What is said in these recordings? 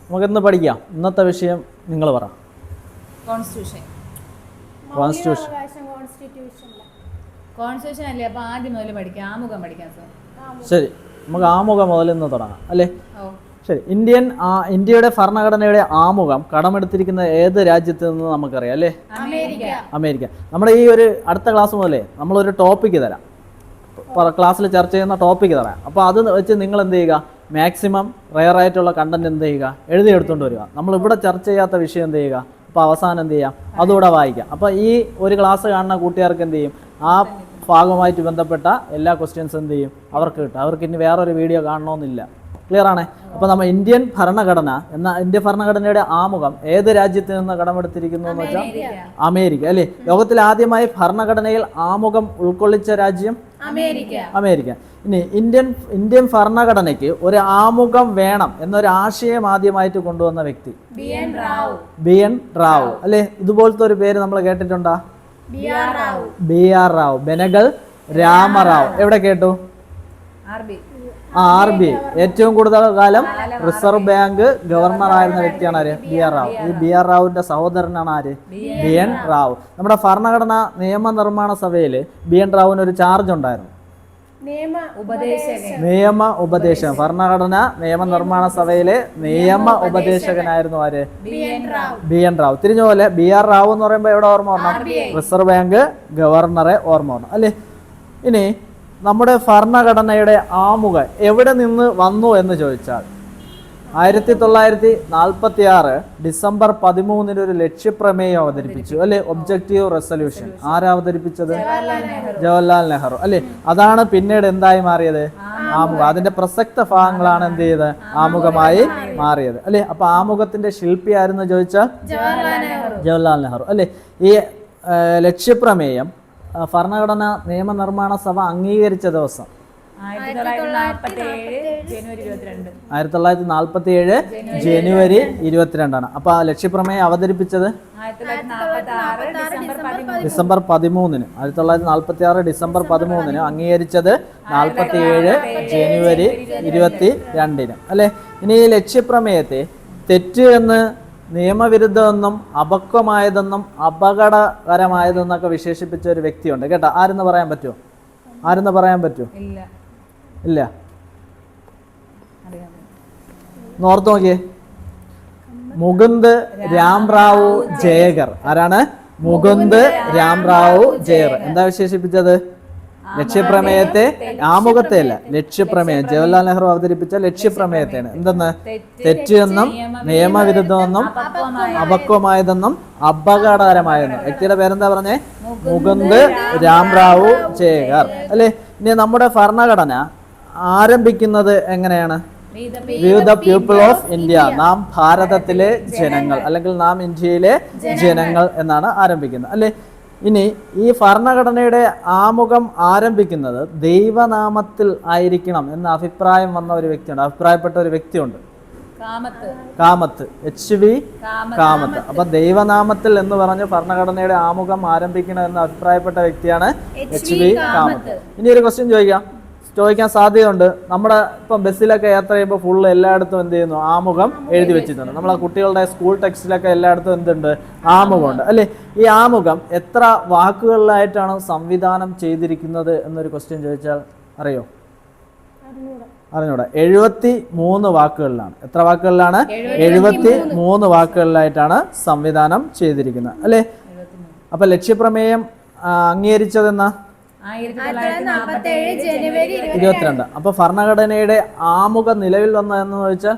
നമുക്കിന്ന് പഠിക്കാം. ഇന്നത്തെ വിഷയം നിങ്ങൾ പറ. കോൺസ്റ്റിറ്റ്യൂഷൻ അല്ലേ? അപ്പോൾ ആദ്യം മുതൽ പഠിക്കാം, ആമുഖം പഠിക്കാം സാർ. ശരി, നമുക്ക് ആമുഖം മുതൽ ഇന്ന് തുടങ്ങാം അല്ലേ? ശരി. ഇന്ത്യയുടെ ഭരണഘടനയുടെ ആമുഖം കടമെടുത്തിരിക്കുന്ന ഏത് രാജ്യത്ത് നിന്ന് നമുക്കറിയാം അല്ലേ? അമേരിക്ക. നമ്മുടെ ഈ ഒരു അടുത്ത ക്ലാസ് മുതലേ നമ്മളൊരു ടോപ്പിക്ക് തരാം, ക്ലാസ്സിൽ ചർച്ച ചെയ്യുന്ന ടോപ്പിക്ക് തരാം. അപ്പോൾ അത് വെച്ച് നിങ്ങൾ എന്ത് ചെയ്യുക, മാക്സിമം റെയർ ആയിട്ടുള്ള കണ്ടന്റ് എന്ത് ചെയ്യുക, എഴുതിയെടുത്തുകൊണ്ട് വരിക. നമ്മളിവിടെ ചർച്ച ചെയ്യാത്ത വിഷയം എന്ത് ചെയ്യുക, അപ്പോൾ അവസാനം എന്ത് ചെയ്യാം, അതുകൂടെ വായിക്കാം. അപ്പോൾ ഈ ഒരു ക്ലാസ് കാണുന്ന കൂട്ടുകാർക്ക് എന്ത് ചെയ്യും, ആ ഭാഗമായിട്ട് ബന്ധപ്പെട്ട എല്ലാ ക്വസ്റ്റ്യൻസ് എന്ത് ചെയ്യും, അവർക്ക് കിട്ടും. അവർക്ക് ഇനി വേറൊരു വീഡിയോ കാണണമെന്നില്ല. ക്ലിയർ ആണേ? അപ്പോൾ നമ്മൾ ഇന്ത്യൻ ഭരണഘടനയുടെ ആമുഖം ഏത് രാജ്യത്ത് നിന്ന് കടമെടുത്തിരിക്കുന്നു എന്ന് വെച്ചാൽ അമേരിക്ക അല്ലേ? ലോകത്തിൽ ആദ്യമായി ഭരണഘടനയിൽ ആമുഖം ഉൾക്കൊള്ളിച്ച രാജ്യം അമേരിക്ക. ഇനി ഇന്ത്യൻ ഭരണഘടനയ്ക്ക് ഒരു ആമുഖം വേണം എന്നൊരു ആശയം ആദ്യമായിട്ട് കൊണ്ടുവന്ന വ്യക്തി ബി എൻ റാവു അല്ലേ? ഇതുപോലത്തെ ഒരു പേര് നമ്മൾ കേട്ടിട്ടുണ്ടോ? BR റാവു, ബെനഗൽ രാമറാവു. എവിടെ കേട്ടു? RBI. ഏറ്റവും കൂടുതൽ കാലം റിസർവ് ബാങ്ക് ഗവർണർ ആയിരുന്ന വ്യക്തിയാണ് ആര്? BR റാവു. ഈ BR റാവുവിന്റെ സഹോദരനാണ് ആര്? BN റാവു. നമ്മുടെ ഭരണഘടനാ നിയമനിർമ്മാണ സഭയിൽ BN റാവുവിന് ഒരു ചാർജ് ഉണ്ടായിരുന്നു, നിയമ ഉപദേശകൻ. ഭരണഘടന നിയമനിർമ്മാണ സഭയിലെ നിയമ ഉപദേശകനായിരുന്നു ആര്? BN റാവു. തിരിഞ്ഞ പോലെ BR റാവു എന്ന് പറയുമ്പോൾ എവിടെ ഓർമ്മ വരണം? റിസർവ് ബാങ്ക് ഗവർണറെ ഓർമ്മ വരണം അല്ലേ? ഇനി നമ്മുടെ ഭരണഘടനയുടെ ആമുഖം എവിടെ നിന്ന് വന്നു എന്ന് ചോദിച്ചാൽ 1946 ഡിസംബർ 13 ഒരു ലക്ഷ്യപ്രമേയം അവതരിപ്പിച്ചു അല്ലെ? Objective resolution. ആരാ അവതരിപ്പിച്ചത്? ജവഹർലാൽ നെഹ്റു അല്ലെ? അതാണ് പിന്നീട് എന്തായി മാറിയത്? ആമുഖം. അതിന്റെ പ്രസക്ത ഭാഗങ്ങളാണ് എന്ത് ചെയ്ത് ആമുഖമായി മാറിയത് അല്ലെ? അപ്പൊ ആമുഖത്തിന്റെ ശില്പി ആരെന്ന് ചോദിച്ചാൽ ജവഹർലാൽ നെഹ്റു അല്ലെ? ഈ ലക്ഷ്യപ്രമേയം ഭരണഘടന നിയമനിർമ്മാണ സഭ അംഗീകരിച്ച ദിവസം 1947 ജനുവരി 22. അപ്പൊ ആ ലക്ഷ്യപ്രമേയം അവതരിപ്പിച്ചത് ഡിസംബർ 13. 1946 ഡിസംബർ 13 അംഗീകരിച്ചത് 47 ജനുവരി 22 അല്ലെ? ഇനി ഈ ലക്ഷ്യപ്രമേയത്തെ തെറ്റ് എന്ന്, നിയമവിരുദ്ധമെന്നും അപക്വമായതെന്നും അപകടകരമായതെന്നൊക്കെ വിശേഷിപ്പിച്ച ഒരു വ്യക്തിയുണ്ട് കേട്ടോ. ആരെന്ന് പറയാൻ പറ്റുമോ? ഇല്ല. ഓർത്ത് നോക്കിയേ, മുകുന്ദ് രാംറാവു ജയകർ. ആരാണ്? മുകുന്ദ് രാംറാവു ജയകർ. എന്താ വിശേഷിപ്പിച്ചത്? ലക്ഷ്യപ്രമേയത്തെ, ആമുഖത്തെ അല്ല, ലക്ഷ്യപ്രമേയം. ജവഹർലാൽ നെഹ്റു അവതരിപ്പിച്ച ലക്ഷ്യപ്രമേയത്തെയാണ് എന്തെന്ന്? തെറ്റ് എന്നും നിയമവിരുദ്ധമെന്നും അപക്വമായതെന്നും അപകടകരമായതെന്നും. വ്യക്തിയുടെ പേരെന്താ പറഞ്ഞേ? മുകുന്ദ് രാംറാവു ജയകർ അല്ലെ? ഇനി നമ്മുടെ ഭരണഘടന ആരംഭിക്കുന്നത് എങ്ങനെയാണ്? V the people of India, നാം ഭാരതത്തിലെ ജനങ്ങൾ അല്ലെങ്കിൽ നാം ഇന്ത്യയിലെ ജനങ്ങൾ എന്നാണ് ആരംഭിക്കുന്നത് അല്ലെ? ഇനി ഈ ഭരണഘടനയുടെ ആമുഖം ആരംഭിക്കുന്നത് ദൈവനാമത്തിൽ ആയിരിക്കണം എന്ന അഭിപ്രായം വന്ന ഒരു വ്യക്തിയുണ്ട്, അഭിപ്രായപ്പെട്ട ഒരു വ്യക്തിയുണ്ട്, കാമത്ത്, HV കാമത്ത്. അപ്പൊ ദൈവനാമത്തിൽ എന്ന് പറഞ്ഞ് ഭരണഘടനയുടെ ആമുഖം ആരംഭിക്കണം എന്ന് അഭിപ്രായപ്പെട്ട വ്യക്തിയാണ് HV കാമത്ത്. ഇനി ഒരു ക്വസ്റ്റ്യൻ ചോദിക്കാൻ സാധ്യതയുണ്ട്. നമ്മുടെ ഇപ്പം ബസ്സിലൊക്കെ യാത്ര ചെയ്യുമ്പോൾ ഫുള്ള് എല്ലായിടത്തും എന്ത് ചെയ്യുന്നു? ആമുഖം എഴുതി വെച്ചിട്ടുണ്ട്. നമ്മളെ കുട്ടികളുടെ സ്കൂൾ ടെക്സ്റ്റിലൊക്കെ എല്ലായിടത്തും എന്തുണ്ട്? ആമുഖമുണ്ട് അല്ലേ? ഈ ആമുഖം എത്ര വാക്കുകളിലായിട്ടാണ് സംവിധാനം ചെയ്തിരിക്കുന്നത് എന്നൊരു ക്വസ്റ്റ്യൻ ചോദിച്ചാൽ അറിയോ? അറിഞ്ഞൂടാ. 73 വാക്കുകളിലാണ്. എത്ര വാക്കുകളിലാണ്? 73 വാക്കുകളിലായിട്ടാണ് സംവിധാനം ചെയ്തിരിക്കുന്നത് അല്ലേ? അപ്പൊ ലക്ഷ്യപ്രമേയം അംഗീകരിച്ചതെന്നാ 22. അപ്പൊ ഭരണഘടനയുടെ ആമുഖം നിലവിൽ വന്നതെന്ന് ചോദിച്ചാൽ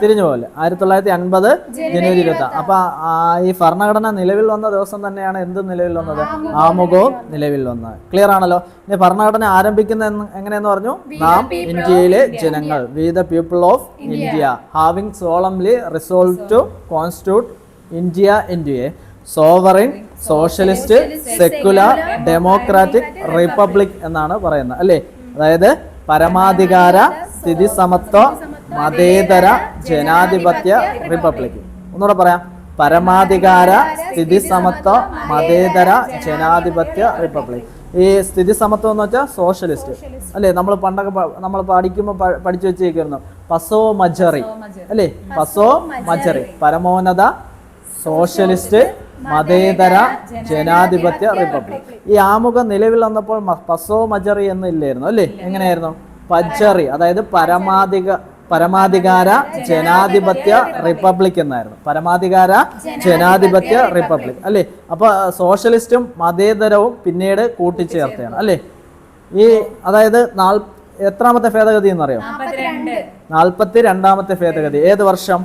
തിരിഞ്ഞു പോലെ 1950 ജനുവരി 20. അപ്പൊ ഈ ഭരണഘടന നിലവിൽ വന്ന ദിവസം തന്നെയാണ് എന്ത് നിലവിൽ വന്നത്? ആമുഖവും നിലവിൽ വന്നത്. ക്ലിയർ ആണല്ലോ? ഇനി ഭരണഘടന ആരംഭിക്കുന്ന എങ്ങനെയെന്ന് പറഞ്ഞു? നാം ഇന്ത്യയിലെ ജനങ്ങൾ, we the people of India having solemnly resolve to constitute India into a sovereign socialist secular democratic republic എന്നാണ് പറയുന്നത് അല്ലേ? അതായത് പരമാധികാര സ്ഥിതി സമത്വ മതേതര ജനാധിപത്യ റിപ്പബ്ലിക്. ഒന്നുകൂടെ പറയാം, പരമാധികാര സ്ഥിതി സമത്വ മതേതര ജനാധിപത്യ റിപ്പബ്ലിക്. ഈ സ്ഥിതി സമത്വം എന്ന് വെച്ചാൽ സോഷ്യലിസ്റ്റ് അല്ലേ? നമ്മൾ പണ്ടൊക്കെ നമ്മൾ പഠിക്കുമ്പോൾ പഠിച്ചു വെച്ചേക്കായിരുന്നു പസോ മജറി അല്ലേ? പസോ മജറി പരമോന്നത സോഷ്യലിസ്റ്റ് മതേതര ജനാധിപത്യ റിപ്പബ്ലിക്. ഈ ആമുഖം നിലവിൽ വന്നപ്പോൾ പസോ മജറി എന്നില്ലായിരുന്നു അല്ലേ? എങ്ങനെയായിരുന്നു? പജറി, അതായത് പരമാധികാര ജനാധിപത്യ റിപ്പബ്ലിക് എന്നായിരുന്നു. പരമാധികാര ജനാധിപത്യ റിപ്പബ്ലിക് അല്ലേ? അപ്പൊ സോഷ്യലിസ്റ്റും മതേതരവും പിന്നീട് കൂട്ടിച്ചേർത്തതാണ് അല്ലേ? ഈ അതായത് എത്രാമത്തെ ഭേദഗതി എന്നറിയോ? 42ാമത്തെ ഭേദഗതി. ഏത് വർഷം?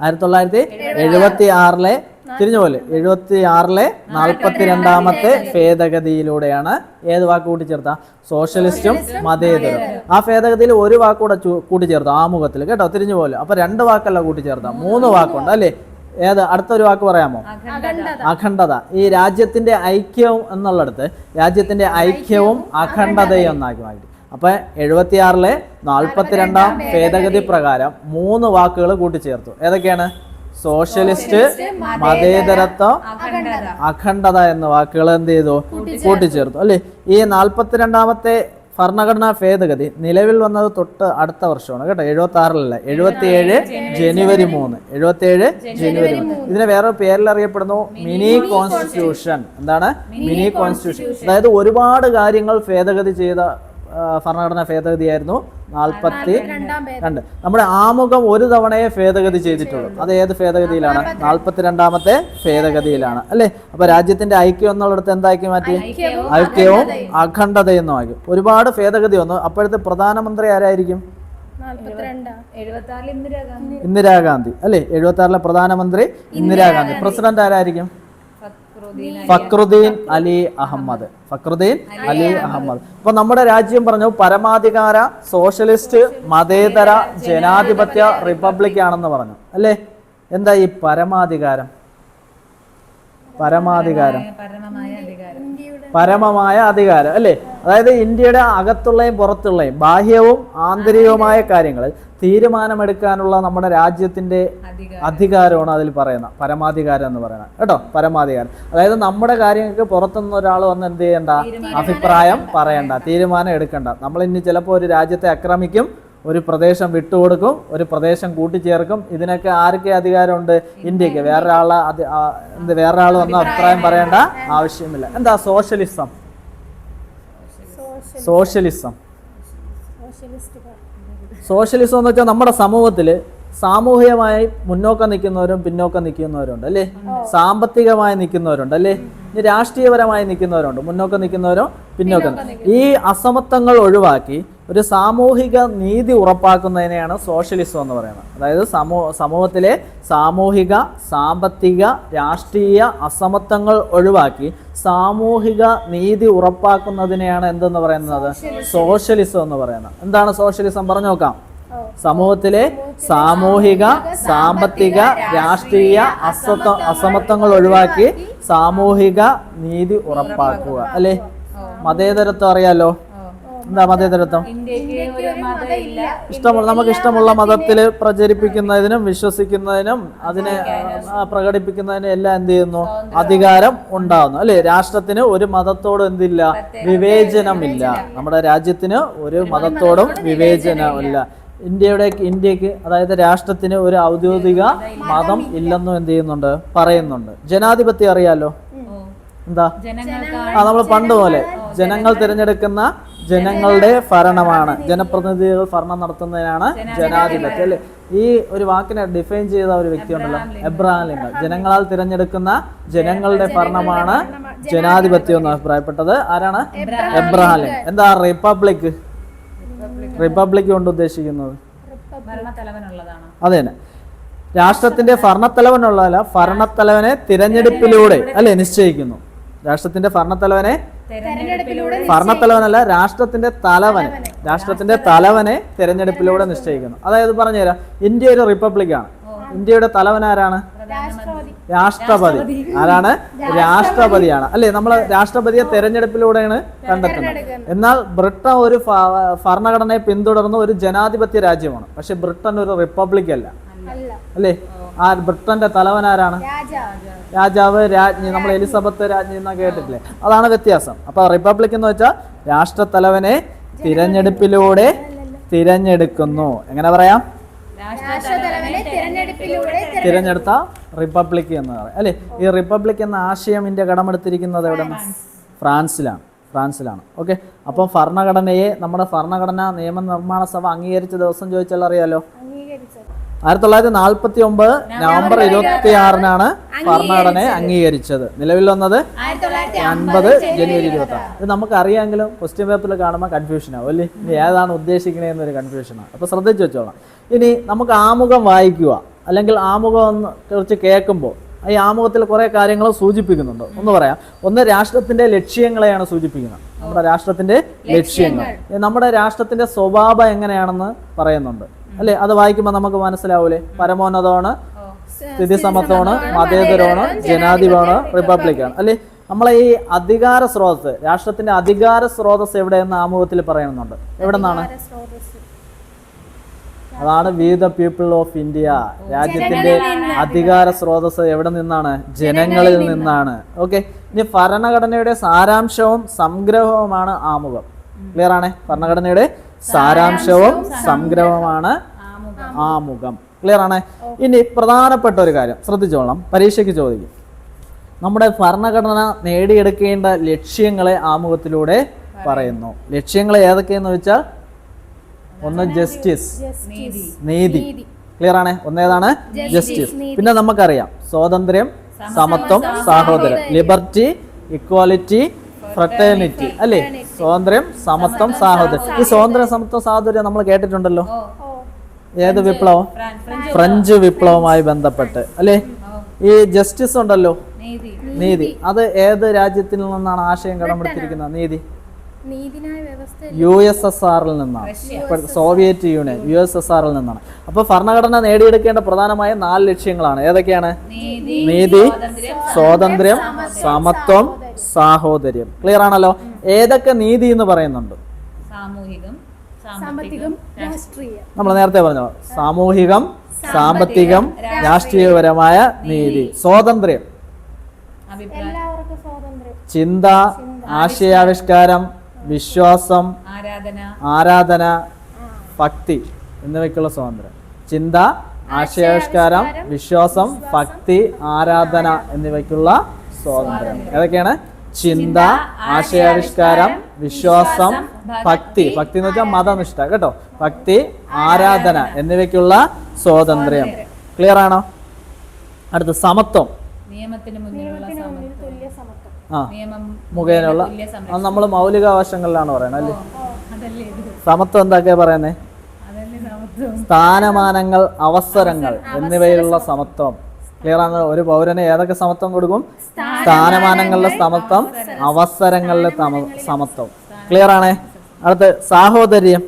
1976 തിരിഞ്ഞുപോലെ 76 42ാമത്തെ ഭേദഗതിയിലൂടെയാണ് ഏത് വാക്ക് കൂട്ടിച്ചേർത്ത? സോഷ്യലിസ്റ്റും മതേതരവും. ആ ഭേദഗതിയിൽ ഒരു വാക്കൂടെ കൂട്ടിച്ചേർത്തു ആമുഖത്തിൽ കേട്ടോ, തിരിഞ്ഞുപോലെ. അപ്പൊ 2 വാക്കല്ല കൂട്ടിച്ചേർത്ത, 3 വാക്കുണ്ട് അല്ലേ? ഏത്? അടുത്തൊരു വാക്ക് പറയാമോ? അഖണ്ഡത. ഈ രാജ്യത്തിന്റെ ഐക്യവും എന്നുള്ളിടത്ത് രാജ്യത്തിന്റെ ഐക്യവും അഖണ്ഡതയും എന്നാക്കി മാറ്റി. അപ്പൊ 76 42ാം ഭേദഗതി പ്രകാരം 3 വാക്കുകൾ കൂട്ടിച്ചേർത്തു. ഏതൊക്കെയാണ്? സോഷ്യലിസ്റ്റ്, മതേതരത്വം, അഖണ്ഡത എന്ന വാക്കുകൾ എന്ത് ചെയ്തു? കൂട്ടിച്ചേർത്തു അല്ലേ? ഈ 42ാമത്തെ ഭരണഘടനാ ഭേദഗതി നിലവിൽ വന്നത് തൊട്ട് അടുത്ത വർഷമാണ് കേട്ടോ. 76 77 ജനുവരി 3. 77 ജനുവരി 3. ഇതിനെ വേറെ പേരിൽ അറിയപ്പെടുന്നു മിനി കോൺസ്റ്റിറ്റ്യൂഷൻ. എന്താണ്? Mini constitution. അതായത് ഒരുപാട് കാര്യങ്ങൾ ഭേദഗതി ചെയ്ത ഭരണഘടനാ ഭേദഗതിയായിരുന്നു 42. നമ്മുടെ ആമുഖം ഒരു തവണയെ ഭേദഗതി ചെയ്തിട്ടുള്ളൂ. അത് ഏത് ഭേദഗതിയിലാണ്? 42ാമത്തെ ഭേദഗതിയിലാണ് അല്ലേ? അപ്പൊ രാജ്യത്തിന്റെ ഐക്യം എന്നുള്ളിടത്ത് എന്താക്കി മാറ്റി? ഐക്യവും അഖണ്ഡതയെന്നും ആക്കി. ഒരുപാട് ഭേദഗതി വന്നു. അപ്പോഴത്തെ പ്രധാനമന്ത്രി ആരായിരിക്കും? ഇന്ദിരാഗാന്ധി അല്ലേ? 76 പ്രധാനമന്ത്രി ഇന്ദിരാഗാന്ധി. പ്രസിഡന്റ് ആരായിരിക്കും? ഫക്രുദ്ദീൻ അലി അഹമ്മദ്. ഫക്രുദ്ദീൻ അലി അഹമ്മദ്. അപ്പൊ നമ്മുടെ രാജ്യം പറഞ്ഞു പരമാധികാര സോഷ്യലിസ്റ്റ് മതേതര ജനാധിപത്യ റിപ്പബ്ലിക് ആണെന്ന് പറഞ്ഞു അല്ലേ? എന്താ ഈ പരമാധികാരം? പരമമായ അധികാരം അല്ലേ? അതായത് ഇന്ത്യയുടെ അകത്തുള്ളയും പുറത്തുള്ളയും ബാഹ്യവും ആന്തരികവുമായ കാര്യങ്ങളിൽ തീരുമാനമെടുക്കാനുള്ള നമ്മുടെ രാജ്യത്തിന്റെ അധികാരമാണ് അതിൽ പറയുന്നത് പരമാധികാരം എന്ന് പറയുന്നത് കേട്ടോ. പരമാധികാരം അതായത് നമ്മുടെ കാര്യങ്ങൾക്ക് പുറത്തുനിന്ന് ഒരാൾ വന്ന് എന്ത് ചെയ്യണ്ട? അഭിപ്രായം പറയണ്ട, തീരുമാനം എടുക്കണ്ട. നമ്മൾ ഇനി ചിലപ്പോൾ ഒരു രാജ്യത്തെ ആക്രമിക്കും, ഒരു പ്രദേശം വിട്ടുകൊടുക്കും, ഒരു പ്രദേശം കൂട്ടിച്ചേർക്കും. ഇതിനൊക്കെ ആർക്ക് അധികാരമുണ്ട്? ഇന്ത്യക്ക്. വേറൊരാൾ വന്ന് അഭിപ്രായം പറയേണ്ട ആവശ്യമില്ല. എന്താ സോഷ്യലിസം? സോഷ്യലിസം എന്ന് വെച്ചാൽ നമ്മുടെ സമൂഹത്തിൽ സാമൂഹികമായി മുന്നോക്കം നിൽക്കുന്നവരും പിന്നോക്കം നിൽക്കുന്നവരുണ്ട് അല്ലേ? സാമ്പത്തികമായി നിൽക്കുന്നവരുണ്ട് അല്ലേ? ഇനി രാഷ്ട്രീയപരമായി നിൽക്കുന്നവരുണ്ട്, മുന്നോക്കം നിൽക്കുന്നവരും പിന്നോക്കം. ഈ അസമത്വങ്ങൾ ഒഴിവാക്കി ഒരു സാമൂഹിക നീതി ഉറപ്പാക്കുന്നതിനെയാണ് സോഷ്യലിസം എന്ന് പറയുന്നത്. അതായത് സമൂഹത്തിലെ സാമൂഹിക, സാമ്പത്തിക, രാഷ്ട്രീയ അസമത്വങ്ങൾ ഒഴിവാക്കി സാമൂഹിക നീതി ഉറപ്പാക്കുന്നതിനെയാണ് എന്തെന്ന് പറയുന്നത്? സോഷ്യലിസം എന്ന് പറയുന്നത്. എന്താണ് സോഷ്യലിസം? പറഞ്ഞു നോക്കാം. സമൂഹത്തിലെ സാമൂഹിക, സാമ്പത്തിക, രാഷ്ട്രീയ അസമത്വങ്ങൾ ഒഴിവാക്കി സാമൂഹിക നീതി ഉറപ്പാക്കുക അല്ലേ? മതേതരത്വം അറിയാലോ. എന്താ മതേതരത്വം? നമുക്ക് ഇഷ്ടമുള്ള മതത്തിൽ പ്രചരിപ്പിക്കുന്നതിനും വിശ്വസിക്കുന്നതിനും അതിനെ പ്രകടിപ്പിക്കുന്നതിനും എല്ലാം എന്ത് ചെയ്യുന്നു? അധികാരം ഉണ്ടാകുന്നു അല്ലെ? രാഷ്ട്രത്തിന് ഒരു മതത്തോടും എന്തില്ല? വിവേചനമില്ല. നമ്മുടെ രാജ്യത്തിന് ഒരു മതത്തോടും വിവേചനമില്ല. ഇന്ത്യക്ക് അതായത് രാഷ്ട്രത്തിന് ഒരു ഔദ്യോഗിക മതം ഇല്ലെന്നും എന്ത് ചെയ്യുന്നുണ്ട്? പറയുന്നുണ്ട്. ജനാധിപത്യം അറിയാലോ. എന്താ? നമ്മൾ പണ്ട് പോലെ ജനങ്ങൾ തിരഞ്ഞെടുക്കുന്ന ജനങ്ങളുടെ ഭരണമാണ്, ജനപ്രതിനിധികൾ ഭരണം നടത്തുന്നതിനാണ് ജനാധിപത്യം അല്ലെ? ഈ ഒരു വാക്കിനെ ഡിഫൈൻ ചെയ്ത ഒരു വ്യക്തി ഉണ്ടല്ലോ, എബ്രഹാം ലിങ്കൺ. ജനങ്ങളാൽ തിരഞ്ഞെടുക്കുന്ന ജനങ്ങളുടെ ഭരണമാണ് ജനാധിപത്യം എന്ന് അഭിപ്രായപ്പെട്ടത് ആരാണ്? Abraham Lincoln. എന്താ റിപ്പബ്ലിക്? റിപ്പബ്ലിക് കൊണ്ട് ഉദ്ദേശിക്കുന്നത് അതെ തന്നെ, രാഷ്ട്രത്തിന്റെ ഭരണത്തലവനുള്ളതല്ല, ഭരണത്തലവനെ തിരഞ്ഞെടുപ്പിലൂടെ അല്ലെ നിശ്ചയിക്കുന്നു. രാഷ്ട്രത്തിന്റെ ഭരണത്തലവനല്ല, രാഷ്ട്രത്തിന്റെ തലവനെ തിരഞ്ഞെടുപ്പിലൂടെ നിശ്ചയിക്കുന്നു. അതായത് പറഞ്ഞുതരാം, ഇന്ത്യ ഒരു റിപ്പബ്ലിക്കാണ്. ഇന്ത്യയുടെ തലവൻ ആരാണ്? രാഷ്ട്രപതി. ആരാണ്? രാഷ്ട്രപതിയാണ് അല്ലെ? നമ്മൾ രാഷ്ട്രപതിയെ തെരഞ്ഞെടുപ്പിലൂടെയാണ് കണ്ടെത്തുന്നത്. എന്നാൽ ബ്രിട്ടൻ ഒരു ഭരണഘടനയെ പിന്തുടർന്ന ഒരു ജനാധിപത്യ രാജ്യമാണ്. പക്ഷെ ബ്രിട്ടൻ ഒരു റിപ്പബ്ലിക് അല്ല അല്ലേ? ആ ബ്രിട്ടന്റെ തലവൻ ആരാണ്? രാജാവ്, രാജ്ഞി. നമ്മൾ എലിസബത്ത് രാജ്ഞി എന്നാ കേട്ടിട്ടില്ലേ? അതാണ് വ്യത്യാസം. അപ്പൊ റിപ്പബ്ലിക് എന്ന് വെച്ചാൽ രാഷ്ട്രത്തലവനെ തിരഞ്ഞെടുപ്പിലൂടെ തിരഞ്ഞെടുക്കുന്നു. എങ്ങനെ പറയാം? രാഷ്ട്രതലവനെ തിരഞ്ഞെടുത്ത റിപ്പബ്ലിക് എന്ന് പറയും അല്ലേ. ഈ റിപ്പബ്ലിക് എന്ന ആശയം ഇന്ത്യ കടമെടുത്തിരിക്കുന്നത് എവിടെ നിന്ന്? ഫ്രാൻസിലാണ്. ഓക്കെ. അപ്പം ഭരണഘടനയെ നമ്മുടെ ഭരണഘടനാ നിയമനിർമ്മാണ സഭ അംഗീകരിച്ച ദിവസം ചോദിച്ചാൽ അറിയാലോ. 1949 നവംബർ 26 ഭരണഘടനയെ അംഗീകരിച്ചത്. നിലവിൽ വന്നത് 50 ജനുവരി 26. ഇത് നമുക്ക് അറിയാമെങ്കിലും ക്വസ്റ്റ്യൻ പേപ്പറിൽ കാണുമ്പോൾ കൺഫ്യൂഷൻ ആവും അല്ലേ. ഇനി ഏതാണ് ഉദ്ദേശിക്കണേന്നൊരു കൺഫ്യൂഷനാണ്. അപ്പോൾ ശ്രദ്ധിച്ചു വെച്ചോളാം. ഇനി നമുക്ക് ആമുഖം വായിക്കുക അല്ലെങ്കിൽ ആമുഖം കുറിച്ച് കേൾക്കുമ്പോൾ ഈ ആമുഖത്തിൽ കുറേ കാര്യങ്ങൾ സൂചിപ്പിക്കുന്നുണ്ട്. ഒന്ന് പറയാം. ഒന്ന്, രാഷ്ട്രത്തിന്റെ ലക്ഷ്യങ്ങളെയാണ് സൂചിപ്പിക്കുന്നത്. നമ്മുടെ രാഷ്ട്രത്തിന്റെ ലക്ഷ്യങ്ങൾ, നമ്മുടെ രാഷ്ട്രത്തിന്റെ സ്വഭാവം എങ്ങനെയാണെന്ന് പറയുന്നുണ്ട് അല്ലേ. അത് വായിക്കുമ്പോൾ നമുക്ക് മനസ്സിലാവൂലേ. പരമോന്നതമാണ്, സ്ഥിതി സമത്വമാണ്, മതേതരമാണ്, ജനാധിപത്യമാണ്, റിപ്പബ്ലിക്കാണ് അല്ലേ. നമ്മളെ ഈ അധികാര സ്രോതസ്, രാഷ്ട്രത്തിന്റെ അധികാര സ്രോതസ് എവിടെയെന്ന് ആമുഖത്തിൽ പറയുന്നുണ്ട്. എവിടെ നിന്നാണ്? അതാണ് V the people of India. രാജ്യത്തിന്റെ അധികാര സ്രോതസ് എവിടെ നിന്നാണ്? ജനങ്ങളിൽ നിന്നാണ്. ഓക്കെ. ഇനി ഭരണഘടനയുടെ സാരാംശവും സംഗ്രഹവുമാണ് ആമുഖം. ക്ലിയർ ആണ്? ഭരണഘടനയുടെ സാരാംശവും സംഗ്രഹവുമാണ് ആമുഖം. ക്ലിയർ ആണ്? ഇനി പ്രധാനപ്പെട്ട ഒരു കാര്യം ശ്രദ്ധിച്ചോളാം, പരീക്ഷയ്ക്ക് ചോദിക്കും. നമ്മുടെ ഭരണഘടന നേടിയെടുക്കേണ്ട ലക്ഷ്യങ്ങളെ ആമുഖത്തിലൂടെ പറയുന്നു. ലക്ഷ്യങ്ങൾ ഏതൊക്കെയെന്ന് വെച്ചാൽ, ഒന്ന് ജസ്റ്റിസ്, നീതി. ക്ലിയർ ആണ്? ഒന്നേതാണ്? ജസ്റ്റിസ്. പിന്നെ നമുക്കറിയാം സ്വാതന്ത്ര്യം, സമത്വം, സാഹോദര്യം, ലിബർട്ടി, ഇക്വാലിറ്റി, ഫ്രട്ടേണിറ്റി അല്ലേ. സ്വാതന്ത്ര്യം, സമത്വം, സാഹോദര്യം. ഈ സ്വാതന്ത്ര്യം, സമത്വം, സാഹോദര്യം നമ്മൾ കേട്ടിട്ടുണ്ടല്ലോ. ഏത് വിപ്ലവം? ഫ്രഞ്ച് വിപ്ലവവുമായി ബന്ധപ്പെട്ട് അല്ലേ. ഈ ജസ്റ്റിസ് ഉണ്ടല്ലോ, നീതി, അത് ഏത് രാജ്യത്തിൽ നിന്നാണ് ആശയം കടമെടുത്തിരിക്കുന്നത്? നീതി USSRൽ നിന്നാണ്. സോവിയറ്റ് യൂണിയൻ USSRൽ നിന്നാണ്. അപ്പോൾ ഭരണഘടന നേടിയെടുക്കേണ്ട പ്രധാനമായ 4 ലക്ഷ്യങ്ങളാണ്. ഏതൊക്കെയാണ്? നീതി, സ്വാതന്ത്ര്യം, സമത്വം, സാഹോദര്യം. ക്ലിയർ ആണല്ലോ. ഏതൊക്കെ നീതി എന്ന് പറയുന്നുണ്ട്? നമ്മൾ നേരത്തെ പറഞ്ഞു, സാമൂഹികം, സാമ്പത്തികം, രാഷ്ട്രീയപരമായ നീതി. സ്വാതന്ത്ര്യം, ചിന്ത, ആശയാവിഷ്കാരം, വിശ്വാസം, ആരാധന, ഭക്തി എന്നിവയ്ക്കുള്ള സ്വാതന്ത്ര്യം. ചിന്ത, ആശയാവിഷ്കാരം, വിശ്വാസം, ഭക്തി, ആരാധന എന്നിവയ്ക്കുള്ള സ്വാതന്ത്ര്യം. ഏതൊക്കെയാണ്? ചിന്ത, ആശയാവിഷ്കാരം, വിശ്വാസം, ഭക്തി. ഭക്തി എന്ന് വെച്ചാൽ മതനിഷ്ഠ കേട്ടോ. ഭക്തി, ആരാധന എന്നിവയ്ക്കുള്ള സ്വാതന്ത്ര്യം. ക്ലിയർ ആണോ? അടുത്ത സമത്വം. മുഖേനയുള്ള നമ്മൾ മൗലികാവകാശങ്ങളിലാണ് പറയുന്നത് അല്ലേ. സമത്വം എന്തൊക്കെയാ പറയുന്നേ? സ്ഥാനമാനങ്ങൾ, അവസരങ്ങൾ എന്നിവയിലുള്ള സമത്വം. ക്ലിയർ ആണ്? ഒരു പൗരന് ഏതൊക്കെ സമത്വം കൊടുക്കും? സ്ഥാനമാനങ്ങളിലെ സമത്വം, അവസരങ്ങളിലെ സമത്വം. ക്ലിയർ ആണ്? അടുത്ത് സാഹോദര്യം.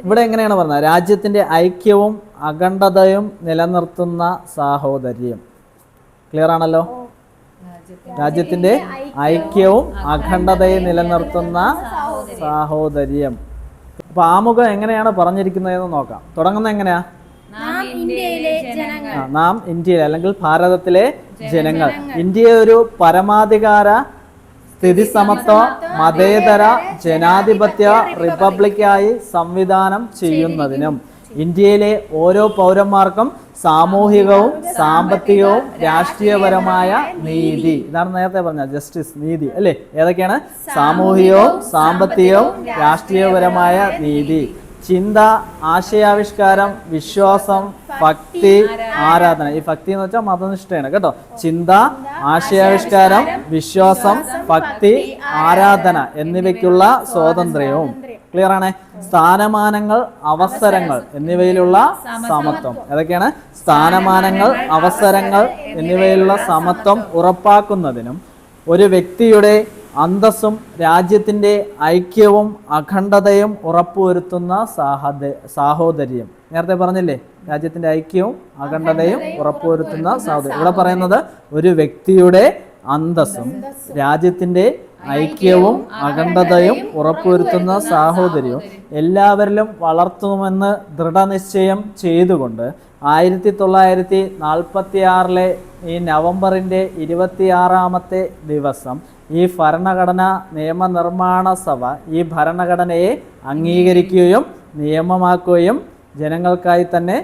ഇവിടെ എങ്ങനെയാണ് പറഞ്ഞത്? രാജ്യത്തിന്റെ ഐക്യവും അഖണ്ഡതയും നിലനിർത്തുന്ന സാഹോദര്യം. ക്ലിയർ ആണല്ലോ? രാജ്യത്തിന്റെ ഐക്യവും അഖണ്ഡതയും നിലനിർത്തുന്ന സാഹോദര്യം. അപ്പൊ ആമുഖം എങ്ങനെയാണ് പറഞ്ഞിരിക്കുന്നതെന്ന് നോക്കാം. തുടങ്ങുന്നത് എങ്ങനെയാ? നാം ഇന്ത്യയിലെ അല്ലെങ്കിൽ ഭാരതത്തിലെ ജനങ്ങൾ. ഇന്ത്യയെ ഒരു പരമാധികാര, സ്ഥിതി സമത്വ, മതേതര, ജനാധിപത്യ റിപ്പബ്ലിക്കായി സംവിധാനം ചെയ്യുന്നതിനും ഇന്ത്യയിലെ ഓരോ പൗരന്മാർക്കും സാമൂഹികവും സാമ്പത്തികവും രാഷ്ട്രീയപരമായ നീതി. ഇതാണ് നേരത്തെ പറഞ്ഞ ജസ്റ്റിസ്, നീതി അല്ലേ. ഏതൊക്കെയാണ്? സാമൂഹികവും സാമ്പത്തികവും രാഷ്ട്രീയപരമായ നീതി. ചിന്ത, ആശയാവിഷ്കാരം, വിശ്വാസം, ഭക്തി, ആരാധന. ഈ ഭക്തി എന്ന് വെച്ചാൽ മതനിഷ്ഠയാണ് കേട്ടോ. ചിന്ത, ആശയാവിഷ്കാരം, വിശ്വാസം, ഭക്തി, ആരാധന എന്നിവയ്ക്കുള്ള സ്വാതന്ത്ര്യവും. ക്ലിയർ ആണ്? സ്ഥാനമാനങ്ങൾ, അവസരങ്ങൾ എന്നിവയിലുള്ള സമത്വം. ഏതൊക്കെയാണ്? സ്ഥാനമാനങ്ങൾ, അവസരങ്ങൾ എന്നിവയിലുള്ള സമത്വം ഉറപ്പാക്കുന്നതിനും ഒരു വ്യക്തിയുടെ അന്തസ്സും രാജ്യത്തിന്റെ ഐക്യവും അഖണ്ഡതയും ഉറപ്പുവരുത്തുന്ന സാഹോദര്യം. നേരത്തെ പറഞ്ഞില്ലേ, രാജ്യത്തിന്റെ ഐക്യവും അഖണ്ഡതയും ഉറപ്പുവരുത്തുന്ന സാഹോദര്യം. ഇവിടെ പറയുന്നത് ഒരു വ്യക്തിയുടെ അന്തസ്സും രാജ്യത്തിന്റെ ഐക്യവും അഖണ്ഡതയും ഉറപ്പുവരുത്തുന്ന സാഹോദര്യവും എല്ലാവരിലും വളർത്തുമെന്ന് ദൃഢനിശ്ചയം ചെയ്തുകൊണ്ട് 1946 ഈ നവംബറിന്റെ 26-ാമത്തെ ദിവസം ഈ ഭരണഘടന നിയമനിർമ്മാണ സഭ ഈ ഭരണഘടനയെ അംഗീകരിക്കുകയും നിയമമാക്കുകയും ജനങ്ങൾക്കായി തന്നെ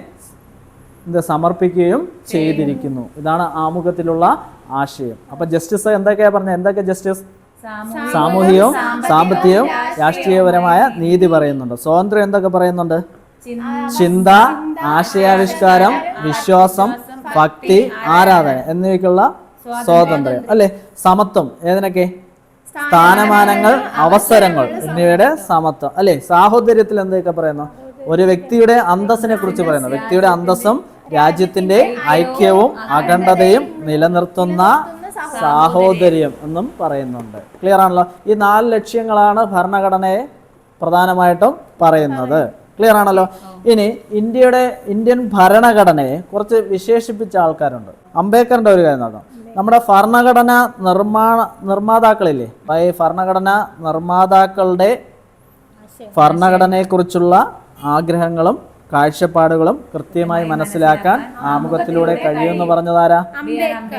സമർപ്പിക്കുകയും ചെയ്തിരിക്കുന്നു. ഇതാണ് ആമുഖത്തിലുള്ള ആശയം. അപ്പൊ ജസ്റ്റിസ് എന്തൊക്കെയാ പറഞ്ഞത്? എന്തൊക്കെ ജസ്റ്റിസ്? സാമൂഹികവും സാമ്പത്തികവും രാഷ്ട്രീയപരമായ നീതി പറയുന്നുണ്ട്. സ്വാതന്ത്ര്യം എന്തൊക്കെ പറയുന്നുണ്ട്? ചിന്ത, ആശയാവിഷ്കാരം, വിശ്വാസം, ഭക്തി, ആരാധന എന്നിവയ്ക്കുള്ള സ്വാതന്ത്ര്യം അല്ലെ. സമത്വം ഏതിനൊക്കെ? സ്ഥാനമാനങ്ങൾ, അവസരങ്ങൾ എന്നിവയുടെ സമത്വം അല്ലെ. സാഹോദര്യത്തിൽ എന്തൊക്കെ പറയുന്നു? ഒരു വ്യക്തിയുടെ അന്തസ്സിനെ കുറിച്ച് പറയുന്നു. വ്യക്തിയുടെ അന്തസ്സും രാജ്യത്തിന്റെ ഐക്യവും അഖണ്ഡതയും നിലനിർത്തുന്ന സാഹോദര്യം എന്നും പറയുന്നുണ്ട്. ക്ലിയർ ആണല്ലോ? ഈ 4 ലക്ഷ്യങ്ങളാണ് ഭരണഘടനയെ പ്രധാനമായിട്ടും പറയുന്നത്. ക്ലിയർ ആണല്ലോ? ഇനി ഇന്ത്യൻ ഭരണഘടനയെ കുറച്ച് വിശേഷിപ്പിച്ച ആൾക്കാരുണ്ട്. അംബേദ്കറിന്റെ ഒരു കാര്യം നോക്കാം. നമ്മുടെ ഭരണഘടന നിർമ്മാതാക്കളില്ലേ, ഈ ഭരണഘടന നിർമ്മാതാക്കളുടെ ഭരണഘടനയെക്കുറിച്ചുള്ള ആഗ്രഹങ്ങളും കാഴ്ചപ്പാടുകളും കൃത്യമായി മനസ്സിലാക്കാൻ ആമുഖത്തിലൂടെ കഴിയുമെന്ന് പറഞ്ഞതാരാ?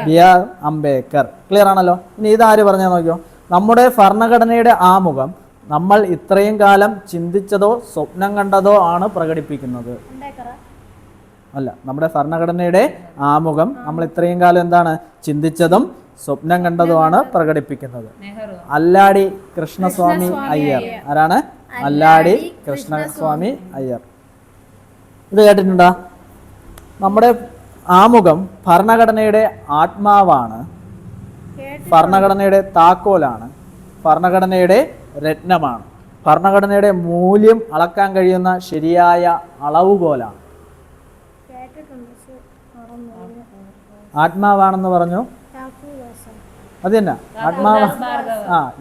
ബി.ആർ. അംബേദ്കർ. ക്ലിയർ ആണല്ലോ? ഇനി ഇതാര് പറഞ്ഞാൽ നോക്കിയോ? നമ്മുടെ ഭരണഘടനയുടെ ആമുഖം നമ്മൾ ഇത്രയും കാലം ചിന്തിച്ചതോ സ്വപ്നം കണ്ടതോ ആണ് പ്രകടിപ്പിക്കുന്നത്. അല്ല, നമ്മുടെ ഭരണഘടനയുടെ ആമുഖം നമ്മൾ ഇത്രയും കാലം എന്താണ് ചിന്തിച്ചതും സ്വപ്നം കണ്ടതുമാണ് പ്രകടിപ്പിക്കുന്നത്. അല്ലാടി കൃഷ്ണസ്വാമി അയ്യർ. ആരാണ്? അല്ലാടി കൃഷ്ണസ്വാമി അയ്യർ. ഇത് കേട്ടിട്ടുണ്ടോ? നമ്മുടെ ആമുഖം ഭരണഘടനയുടെ ആത്മാവാണ്, ഭരണഘടനയുടെ താക്കോലാണ്, ഭരണഘടനയുടെ രത്നമാണ്, ഭരണഘടനയുടെ മൂല്യം അളക്കാൻ കഴിയുന്ന ശരിയായ അളവുകോലാണ്. ആത്മാവാണെന്ന് പറഞ്ഞു. അത് തന്നെ ആത്മാവ്.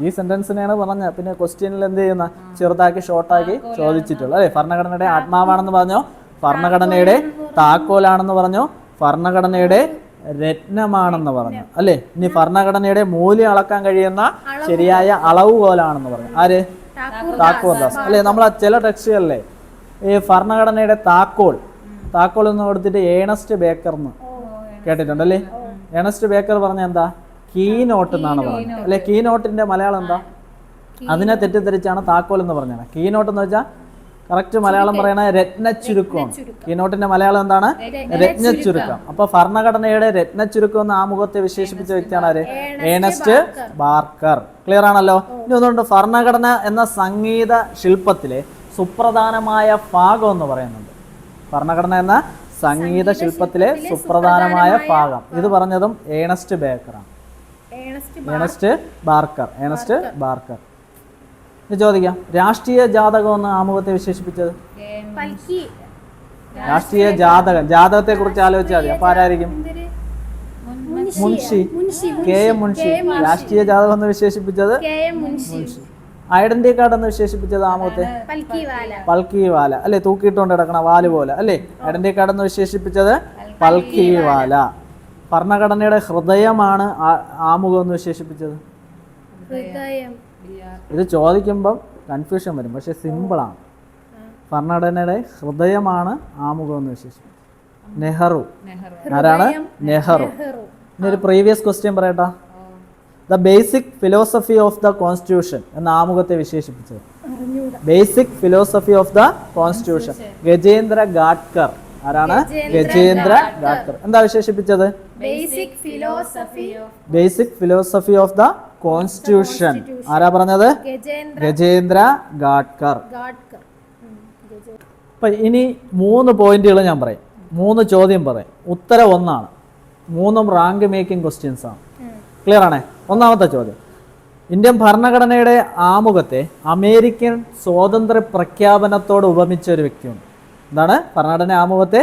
ഈ സെന്റൻസിനെയാണ് പറഞ്ഞ. പിന്നെ ക്വസ്റ്റ്യനിൽ എന്ത് ചെയ്യുന്ന ചെറുതാക്കി ഷോർട്ടാക്കി ചോദിച്ചിട്ടുള്ളൂ അല്ലെ. ഭരണഘടനയുടെ ആത്മാവാണെന്ന് പറഞ്ഞു, ഭരണഘടനയുടെ താക്കോലാണെന്ന് പറഞ്ഞു, ഭരണഘടനയുടെ രത്നമാണെന്ന് പറഞ്ഞു അല്ലെ. ഇനി ഭരണഘടനയുടെ മൂല്യം അളക്കാൻ കഴിയുന്ന ശരിയായ അളവുകോലാണെന്ന് പറഞ്ഞു. ആര്? താക്കൂർദാസ് അല്ലെ. നമ്മൾ ചില ടെക്സ്റ്റുകളിലെ ഈ ഭരണഘടനയുടെ താക്കോൽ എന്ന് കൊടുത്തിട്ട് ഏണസ്റ്റ് ബേക്കർ എന്ന് കേട്ടിട്ടുണ്ടല്ലേ. ഏണസ്റ്റ് ബേക്കർ പറഞ്ഞ എന്താ? കീ നോട്ട് എന്നാണ് പറഞ്ഞത് അല്ലെ. കീ നോട്ടിന്റെ മലയാളം എന്താ? അതിനെ തെറ്റിദ്ധരിച്ചാണ് താക്കോൽ എന്ന് പറഞ്ഞത്. കീ നോട്ട് എന്ന് വെച്ചാൽ കറക്റ്റ് മലയാളം പറയണ രത്നച്ചുരുക്കമാണ്. കീ നോട്ടിന്റെ മലയാളം എന്താണ്? രത്നച്ചുരുക്കം. അപ്പൊ ഭരണഘടനയുടെ രത്നച്ചുരുക്കം എന്ന ആമുഖത്തെ വിശേഷിപ്പിച്ച വ്യക്തിയാണ് ആര്? Ernest Barker. ക്ലിയർ ആണല്ലോ? ഇനി ഒന്നുകൊണ്ട് ഭരണഘടന എന്ന സംഗീത ശില്പത്തിലെ സുപ്രധാനമായ ഭാഗം എന്ന് പറയുന്നുണ്ട്. ഭരണഘടന എന്ന സംഗീത ശില്പത്തിലെ സുപ്രധാനമായ ഭാഗം ഇത് പറഞ്ഞതും ഏണസ്റ്റ് ബേക്കറാണ്. Ernest Barker. ഇത് ചോദിക്കാം. രാഷ്ട്രീയ ജാതകം എന്ന് ആമുഖത്തെ വിശേഷിപ്പിച്ചത്? രാഷ്ട്രീയ ജാതകത്തെ കുറിച്ച് ആലോചിച്ചാൽ മതി. അപ്പൊ ആരായിരിക്കും? മുൻഷി. K M Munshi. രാഷ്ട്രീയ ജാതകം എന്ന് വിശേഷിപ്പിച്ചത് മുൻഷി. ഐഡന്റിറ്റി കാർഡ് എന്ന് വിശേഷിപ്പിച്ചത് ആമുഖത്തെ? പൽക്കിവാല അല്ലെ. തൂക്കിയിട്ടുകൊണ്ട് കിടക്കണ വാല് പോലെ അല്ലെ. ഐഡന്റിറ്റി കാർഡ് എന്ന് വിശേഷിപ്പിച്ചത് പൽക്കിവാല. ഭരണഘടനയുടെ ഹൃദയമാണ് ആമുഖം എന്ന് വിശേഷിപ്പിച്ചത്? ഇത് ചോദിക്കുമ്പം കൺഫ്യൂഷൻ വരും, പക്ഷെ സിമ്പിളാണ്. ഭരണഘടനയുടെ ഹൃദയമാണ് ആമുഖം എന്ന് വിശേഷിപ്പിച്ചത് നെഹ്റു. ആരാണ്? നെഹ്റു. ഇനി ഒരു പ്രീവിയസ് ക്വസ്റ്റ്യൻ പറയട്ടാ. The basic philosophy of the constitution എന്ന ആമുഖത്തെ വിശേഷിപ്പിച്ചത്? Basic philosophy of the constitution Gajendra Gadkar. ആരാണ്? ഗജേന്ദ്ര ഗാഡ്കർ. എന്താ വിശേഷിപ്പിച്ചത്? Basic philosophy of the constitution. ആരാ പറഞ്ഞത്? ഗജേന്ദ്ര ഗാഡ്കർ. അപ്പൊ ഇനി 3 പോയിന്റുകൾ ഞാൻ പറയും, 3 ചോദ്യം പറയും, ഉത്തരം ഒന്നാണ്. 3ഉം റാങ്ക് മേക്കിംഗ് ക്വസ്റ്റ്യൻസ് ആണ്. ക്ലിയർ ആണേ? ഒന്നാമത്തെ ചോദ്യം, ഇന്ത്യൻ ഭരണഘടനയുടെ ആമുഖത്തെ അമേരിക്കൻ സ്വാതന്ത്ര്യ പ്രഖ്യാപനത്തോട് ഉപമിച്ച ഒരു വ്യക്തിയുണ്ട്. എന്താണ്? ഭരണഘടന ആമുഖത്തെ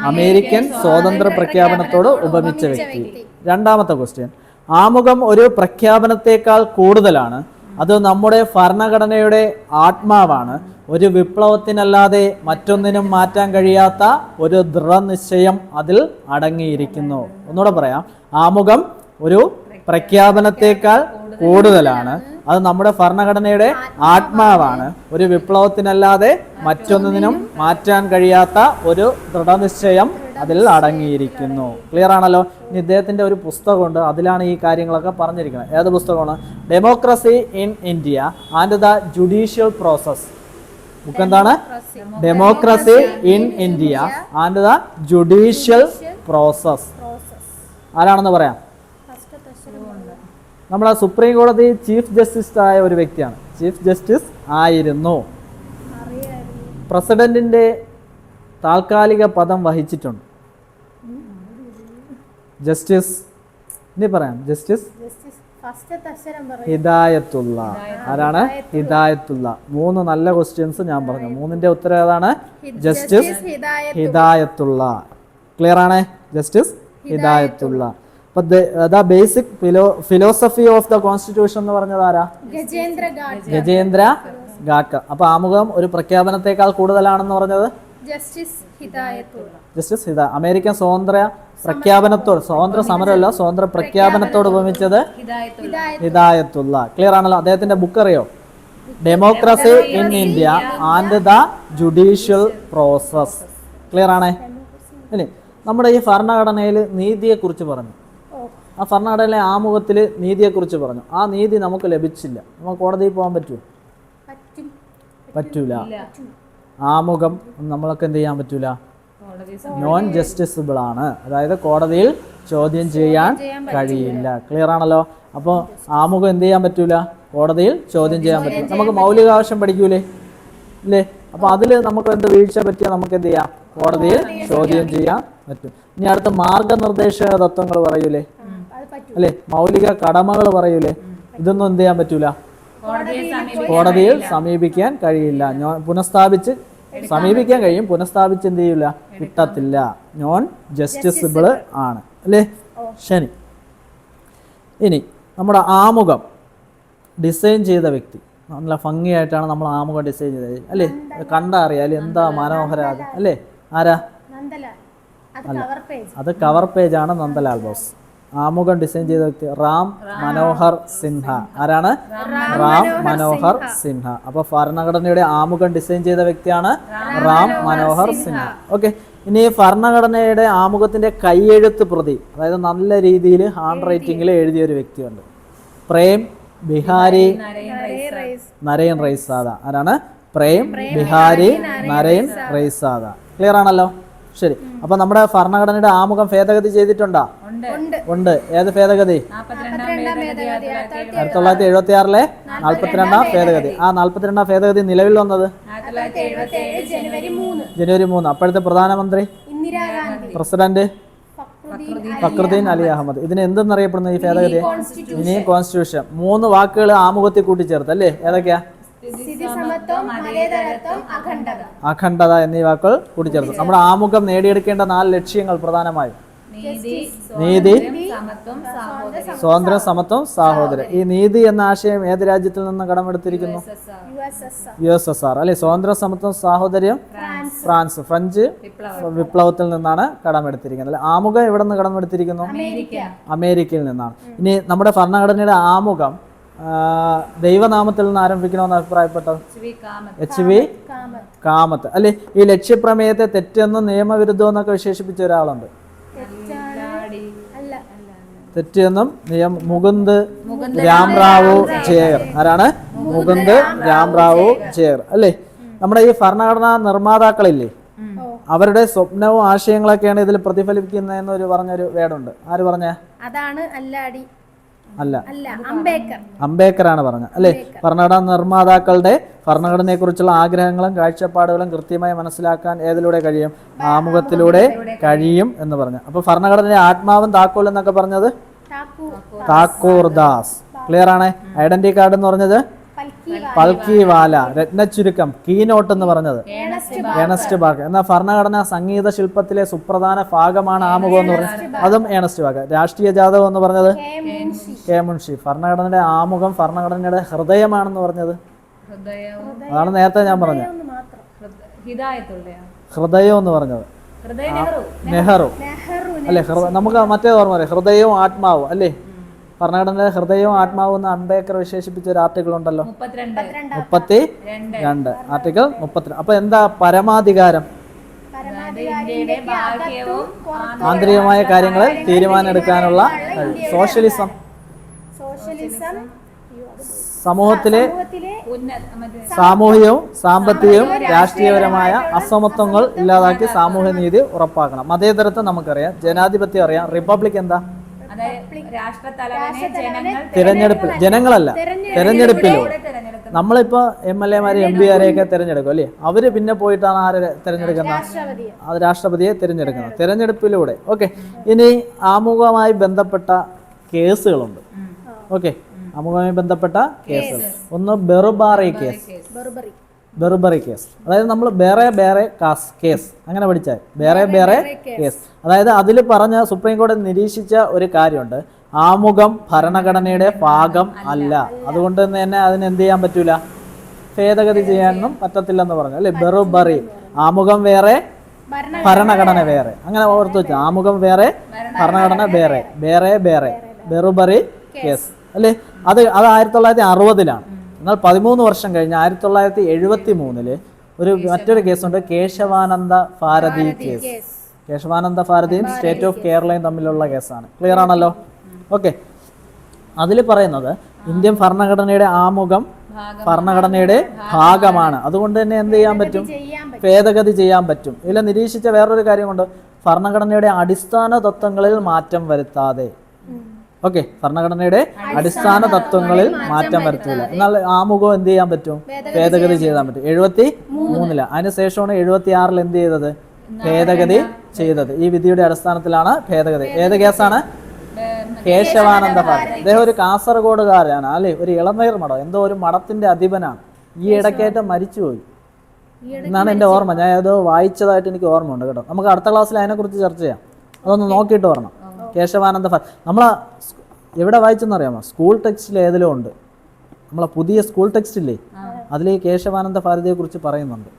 അമേരിക്കൻ സ്വാതന്ത്ര്യ പ്രഖ്യാപനത്തോട് ഉപമിച്ച വ്യക്തി. രണ്ടാമത്തെ ക്വസ്റ്റ്യൻ, ആമുഖം ഒരു പ്രഖ്യാപനത്തെക്കാൾ കൂടുതലാണ്, അത് നമ്മുടെ ഭരണഘടനയുടെ ആത്മാവാണ്, ഒരു വിപ്ലവത്തിനല്ലാതെ മറ്റൊന്നിനും മാറ്റാൻ കഴിയാത്ത ഒരു ദൃഢനിശ്ചയം അതിൽ അടങ്ങിയിരിക്കുന്നു. ഒന്നുകൂടെ പറയാം, ആമുഖം ഒരു പ്രഖ്യാപനത്തെക്കാൾ കൂടുതലാണ്, അത് നമ്മുടെ ഭരണഘടനയുടെ ആത്മാവാണ്, ഒരു വിപ്ലവത്തിനല്ലാതെ മറ്റൊന്നിനും മാറ്റാൻ കഴിയാത്ത ഒരു ദൃഢനിശ്ചയം അതിൽ അടങ്ങിയിരിക്കുന്നു. ക്ലിയർ ആണല്ലോ. ഇനി ഇദ്ദേഹത്തിന്റെ ഒരു പുസ്തകമുണ്ട്, അതിലാണ് ഈ കാര്യങ്ങളൊക്കെ പറഞ്ഞിരിക്കുന്നത്. ഏത് പുസ്തകമാണ്? Democracy in India and the judicial process. Book എന്താണ്? Democracy in India and the judicial process. ആരാണെന്ന് പറയാം? നമ്മളെ സുപ്രീം കോടതി ചീഫ് ജസ്റ്റിസ് ആയ ഒരു വ്യക്തിയാണ്. ചീഫ് ജസ്റ്റിസ് ആയിരുന്നു. പ്രസിഡന്റിന്റെ താൽക്കാലിക പദം വഹിച്ചിട്ടുണ്ട്. ജസ്റ്റിസ്, ഇനി പറയാം, ജസ്റ്റിസ് ഹിദായത്തുള്ള. ആരാണ്? ഹിദായത്തുള്ള. 3 നല്ല ക്വസ്റ്റ്യൻസ് ഞാൻ പറഞ്ഞു. 3ന്റെ ഉത്തരം ഏതാണ്? ജസ്റ്റിസ് ഹിദായത്തുള്ള. ക്ലിയർ ആണ്? ജസ്റ്റിസ് ഹിദായത്തുള്ള. അപ്പൊ the basic philosophy of the constitution എന്ന് പറഞ്ഞത് ആരാ? ഗജേന്ദ്ര ഗാഡ്കർ. അപ്പൊ ആമുഖം ഒരു പ്രഖ്യാപനത്തെക്കാൾ കൂടുതലാണെന്ന് പറഞ്ഞത് ജസ്റ്റിസ് ഹിദായ. അമേരിക്കൻ സ്വാതന്ത്ര്യ പ്രഖ്യാപനത്തോട്, സ്വാതന്ത്ര്യ സമരമല്ല, സ്വാതന്ത്ര്യ പ്രഖ്യാപനത്തോട് ഉപമിച്ചത് ഹിദായത്തുള്ള. ക്ലിയർ ആണല്ലോ. അദ്ദേഹത്തിന്റെ ബുക്ക് അറിയോ? Democracy in India and the judicial process. Clear ആണേ. ഇനി നമ്മുടെ ഈ ഭരണഘടനയിൽ നീതിയെക്കുറിച്ച് പറഞ്ഞു. ആ ഭരണഘടനയിലെ ആമുഖത്തിൽ നീതിയെക്കുറിച്ച് പറഞ്ഞു. ആ നീതി നമുക്ക് ലഭിച്ചില്ല. നമുക്ക് കോടതിയിൽ പോകാൻ പറ്റുമോ? പറ്റൂല. ആമുഖം നമ്മൾക്ക് എന്ത് ചെയ്യാൻ പറ്റൂല? നോൺ ജസ്റ്റിസബിൾ ആണ്. അതായത് കോടതിയിൽ ചോദ്യം ചെയ്യാൻ കഴിയില്ല. ക്ലിയർ ആണല്ലോ. അപ്പോൾ ആമുഖം എന്ത് ചെയ്യാൻ പറ്റൂല? കോടതിയിൽ ചോദ്യം ചെയ്യാൻ പറ്റില്ല. നമുക്ക് മൗലികാവകാശം പഠിക്കൂലേ? ഇല്ലേ? അപ്പോൾ അതിൽ നമുക്ക് എന്ത് വീഴ്ച പറ്റിയാൽ നമുക്ക് എന്ത് ചെയ്യാം? കോടതിയിൽ ചോദ്യം ചെയ്യാൻ പറ്റും. ഇനി അടുത്ത മാർഗനിർദ്ദേശക തത്വങ്ങൾ പറയൂലേ? അല്ലേ? മൗലിക കടമകൾ പറയൂലേ? ഇതൊന്നും എന്ത് ചെയ്യാൻ പറ്റൂല? കോടതിയിൽ സമീപിക്കാൻ കഴിയില്ല. പുനഃസ്ഥാപിച്ച് സമീപിക്കാൻ കഴിയും, പുനഃസ്ഥാപിച്ച് എന്ത് ചെയ്യില്ല? കിട്ടത്തില്ല. നോൺ ജസ്റ്റിസബിൾ ആണ്. അല്ലേ? ശരി. ഇനി നമ്മുടെ ആമുഖം ഡിസൈൻ ചെയ്ത വ്യക്തി, നല്ല ഭംഗിയായിട്ടാണ് നമ്മൾ ആമുഖം ഡിസൈൻ ചെയ്തത്. അല്ലേ? കണ്ടറിയാം എന്താ മനോഹര. അല്ലേ? ആരാ? അല്ല, അത് കവർ പേജാണ്. നന്ദലാൽ ബോസ്. ആമുഖം ഡിസൈൻ ചെയ്ത വ്യക്തി റാം മനോഹർ സിൻഹ. ആരാണ്? റാം മനോഹർ സിൻഹ. അപ്പൊ ഭരണഘടനയുടെ ആമുഖം ഡിസൈൻ ചെയ്ത വ്യക്തിയാണ് റാം മനോഹർ സിൻഹ. ഓക്കെ. ഇനി ഭരണഘടനയുടെ ആമുഖത്തിന്റെ കൈയെഴുത്ത് പ്രതി, അതായത് നല്ല രീതിയിൽ ഹാൻഡ് റൈറ്റിംഗിൽ എഴുതിയ ഒരു വ്യക്തിയുണ്ട്. പ്രേം ബിഹാരി നരേൻ റൈസാദ. ആരാണ്? പ്രേം ബിഹാരി നരേൻ റൈസാദ. ക്ലിയർ ആണല്ലോ. ശരി. അപ്പൊ നമ്മുടെ ഭരണഘടനയുടെ ആമുഖം ഭേദഗതി ചെയ്തിട്ടുണ്ടോ? ഉണ്ട്. ഏത് ഭേദഗതി? 1976 42ാം ഭേദഗതി. ആ 42ാം ഭേദഗതി നിലവിൽ വന്നത് ജനുവരി 3. അപ്പോഴത്തെ പ്രധാനമന്ത്രി പ്രസിഡന്റ് ഫക്രുദ്ദീൻ അലി അഹമ്മദ്. ഇതിന് എന്തെന്നറിയപ്പെടുന്നു ഈ ഭേദഗതി? ഇനി കോൺസ്റ്റിറ്റ്യൂഷൻ. 3 വാക്കുകൾ ആമുഖത്തിൽ കൂട്ടിച്ചേർത്ത്. അല്ലേ? ഏതൊക്കെയാ? അഖണ്ഡത എന്നീ വാക്കുകൾ കൂട്ടിച്ചേർത്ത്. നമ്മുടെ ആമുഖം നേടിയെടുക്കേണ്ട 4 ലക്ഷ്യങ്ങൾ പ്രധാനമായും: നീതി, സ്വാതന്ത്ര്യം, സമത്വം, സാഹോദര്യം. ഈ നീതി എന്ന ആശയം ഏത് രാജ്യത്തിൽ നിന്ന് കടമെടുത്തിരിക്കുന്നു? USSR. അല്ലെ? സ്വാതന്ത്ര്യം, സമത്വം, സാഹോദര്യം ഫ്രാൻസ്, ഫ്രഞ്ച് വിപ്ലവത്തിൽ നിന്നാണ് കടമെടുത്തിരിക്കുന്നത്. അല്ലെ? ആമുഖം എവിടെ നിന്ന് കടമെടുത്തിരിക്കുന്നു? അമേരിക്കയിൽ നിന്നാണ്. ഇനി നമ്മുടെ ഭരണഘടനയുടെ ആമുഖം ദൈവനാമത്തിൽ നിന്ന് ആരംഭിക്കണമെന്ന് അഭിപ്രായപ്പെട്ടത് HV കാമത്ത്. അല്ലെ? ഈ ലക്ഷ്യപ്രമേയത്തെ തെറ്റെന്നും നിയമവിരുദ്ധം എന്നൊക്കെ വിശേഷിപ്പിച്ച ഒരാളുണ്ട്. തെറ്റെന്നും മുകുന്ദ് രാംറാവു ജയർ. ആരാണ്? മുകുന്ദ് രാംറാവു ജയർ. അല്ലേ? നമ്മുടെ ഈ ഭരണഘടനാ നിർമ്മാതാക്കളില്ലേ, അവരുടെ സ്വപ്നവും ആശയങ്ങളൊക്കെയാണ് ഇതിൽ പ്രതിഫലിപ്പിക്കുന്നതെന്ന് പറഞ്ഞൊരു വേടുണ്ട്. ആര് പറഞ്ഞ? അല്ല, അംബേദ്കറാണ് പറഞ്ഞത്. അല്ലേ? ഭരണഘടനാ നിർമ്മാതാക്കളുടെ ഭരണഘടനയെ കുറിച്ചുള്ള ആഗ്രഹങ്ങളും കാഴ്ചപ്പാടുകളും കൃത്യമായി മനസ്സിലാക്കാൻ ഏതിലൂടെ കഴിയും? ആമുഖത്തിലൂടെ കഴിയും എന്ന് പറഞ്ഞു. അപ്പൊ ഭരണഘടനയുടെ ആത്മാവും താക്കോൽ എന്നൊക്കെ പറഞ്ഞത് താക്കൂർ ദാസ്. ക്ലിയർ ആണ്? ഐഡന്റിറ്റി കാർഡ് എന്ന് പറഞ്ഞത് പൽക്കിവാല. രത്നച്ചുരുക്കം കീനോട്ട് എന്ന് പറഞ്ഞത് ഏണസ്റ്റ് ബാർക്ക്. എന്നാൽ ഭരണഘടനാ സംഗീത ശില്പത്തിലെ സുപ്രധാന ഭാഗമാണ് ആമുഖം എന്ന് പറഞ്ഞത്, അതും ഏണസ്റ്റ് ബാർക്ക്. രാഷ്ട്രീയ ജാതകം എന്ന് പറഞ്ഞത് കെ മുൻഷി. ഭരണഘടനയുടെ ആമുഖം ഭരണഘടനയുടെ ഹൃദയമാണെന്ന് പറഞ്ഞത് അതാണ് നേരത്തെ ഞാൻ പറഞ്ഞത്. ഹൃദയം എന്ന് പറഞ്ഞത് നെഹ്റു. അല്ലെ? നമുക്ക് മറ്റേ ഓർമ്മ അല്ലേ? ഹൃദയവും ആത്മാവും. അല്ലേ? ഭരണഘടനയുടെ ഹൃദയവും ആത്മാവും എന്ന് അംബേദ്കർ വിശേഷിപ്പിച്ച ഒരു ആർട്ടിക്കിൾ ഉണ്ടല്ലോ, 32 ആർട്ടിക്കിൾ 32. അപ്പൊ എന്താ പരമാധികാരം? ഇന്ത്യയുടെ ഭാഗ്യവും ആന്തരികമായ കാര്യങ്ങളിൽ തീരുമാനമെടുക്കാനുള്ള കഴിവ്. സോഷ്യലിസം സോഷ്യലിസം സമൂഹത്തിലെ മറ്റേ സാമൂഹികവും സാമ്പത്തികവും രാഷ്ട്രീയപരമായ അസമത്വങ്ങൾ ഇല്ലാതാക്കി സാമൂഹ്യ നീതി ഉറപ്പാക്കണം. മതേതരത്വം നമുക്കറിയാം, ജനാധിപത്യം അറിയാം. റിപ്പബ്ലിക് എന്താ? അതായത് രാഷ്ട്രത്തലവനെ ജനങ്ങൾ തിരഞ്ഞെടുപ്പിൽ, ജനങ്ങളല്ല, തെരഞ്ഞെടുപ്പിലൂടെ. തിരഞ്ഞെടുക്കുന്നത്. നമ്മളിപ്പോ MLA മാരെ MP ആരെയൊക്കെ തിരഞ്ഞെടുക്കും അല്ലേ? അവര് പിന്നെ പോയിട്ടാണ് ആരെ തിരഞ്ഞെടുക്കുന്നത്? അത് രാഷ്ട്രപതിയെ തിരഞ്ഞെടുക്കുന്നത് തിരഞ്ഞെടുപ്പിലൂടെ. ഓക്കെ, ഇനി ആമുഖവുമായി ബന്ധപ്പെട്ട കേസുകളുണ്ട്. ഓക്കെ, ആമുഖവുമായി ബന്ധപ്പെട്ട കേസുകൾ. ഒന്ന് ബെറുബാറി കേസ്. ബെറുബറി കേസ്, അതായത് നമ്മൾ ബേറെ ബേറെ കേസ് അങ്ങനെ പഠിച്ചാൽ ബേറെ ബേറെ കേസ്. അതായത് അതിൽ പറഞ്ഞ സുപ്രീം കോടതി നിരീക്ഷിച്ച ഒരു കാര്യമുണ്ട്, ആമുഖം ഭരണഘടനയുടെ ഭാഗം അല്ല, അതുകൊണ്ട് തന്നെ അതിന് എന്ത് ചെയ്യാൻ പറ്റൂല, ഭേദഗതി ചെയ്യാനൊന്നും പറ്റത്തില്ലെന്ന് പറഞ്ഞു അല്ലേ. ബെറുബറി, ആമുഖം വേറെ ഭരണഘടന വേറെ, അങ്ങനെ ഓർത്ത് വെച്ചു. ആമുഖം വേറെ ഭരണഘടന വേറെ, ബേറെ ബേറെ, ബെറുബറി കേസ് അല്ലേ. അത് 1960-ലാണ്. എന്നാൽ 13 വർഷം കഴിഞ്ഞ് 1973 മറ്റൊരു കേസുണ്ട്, കേശവാനന്ദ ഭാരതി കേസ്. കേശവാനന്ദ ഭാരതിയും സ്റ്റേറ്റ് ഓഫ് കേരളയും തമ്മിലുള്ള കേസാണ്. ക്ലിയർ ആണല്ലോ? ഓക്കെ, അതിൽ പറയുന്നത് ഇന്ത്യൻ ഭരണഘടനയുടെ ആമുഖം ഭരണഘടനയുടെ ഭാഗമാണ്, അതുകൊണ്ട് തന്നെ എന്ത് ചെയ്യാൻ പറ്റും, ഭേദഗതി ചെയ്യാൻ പറ്റും. ഇതിൽ നിരീക്ഷിച്ച വേറൊരു കാര്യം കൊണ്ട്, ഭരണഘടനയുടെ അടിസ്ഥാന തത്വങ്ങളിൽ മാറ്റം വരുത്താതെ. ഓക്കെ, ഭരണഘടനയുടെ അടിസ്ഥാന തത്വങ്ങളിൽ മാറ്റം വരുത്തില്ല. എന്നാൽ ആമുഖം എന്ത് ചെയ്യാൻ പറ്റും, ഭേദഗതി ചെയ്യാൻ പറ്റും. 73-ലാണ്. അതിനുശേഷമാണ് 76-ൽ എന്ത് ചെയ്തത്, ഭേദഗതി ചെയ്തത്. ഈ വിധിയുടെ അടിസ്ഥാനത്തിലാണ് ഭേദഗതി. ഏത് കേസാണ്? കേശവാനന്ദ ഭാരതി. അദ്ദേഹം ഒരു കാസർഗോഡുകാരനാണ് അല്ലേ, ഒരു ഇളനീർ മഠം, എന്തോ ഒരു മഠത്തിന്റെ അധിപനാണ്. ഈ ഇടയ്ക്കേറ്റം മരിച്ചുപോയി എന്നാണ് എൻ്റെ ഓർമ്മ. ഞാൻ അത് വായിച്ചതായിട്ട് എനിക്ക് ഓർമ്മയുണ്ട് കേട്ടോ. നമുക്ക് അടുത്ത ക്ലാസ്സിൽ അതിനെക്കുറിച്ച് ചർച്ച ചെയ്യാം. അതൊന്ന് നോക്കിയിട്ട് വരണം. കേശവാനന്ദ ഭാരതി നമ്മൾ എവിടെ വായിച്ചെന്നറിയാമോ? സ്കൂൾ ടെക്സ്റ്റിൽ ഏതിലും ഉണ്ട്. നമ്മളെ പുതിയ സ്കൂൾ ടെക്സ്റ്റില്ലേ, അതിൽ ഈ കേശവാനന്ദ ഭാരതിയെ കുറിച്ച് പറയുന്നുണ്ട്.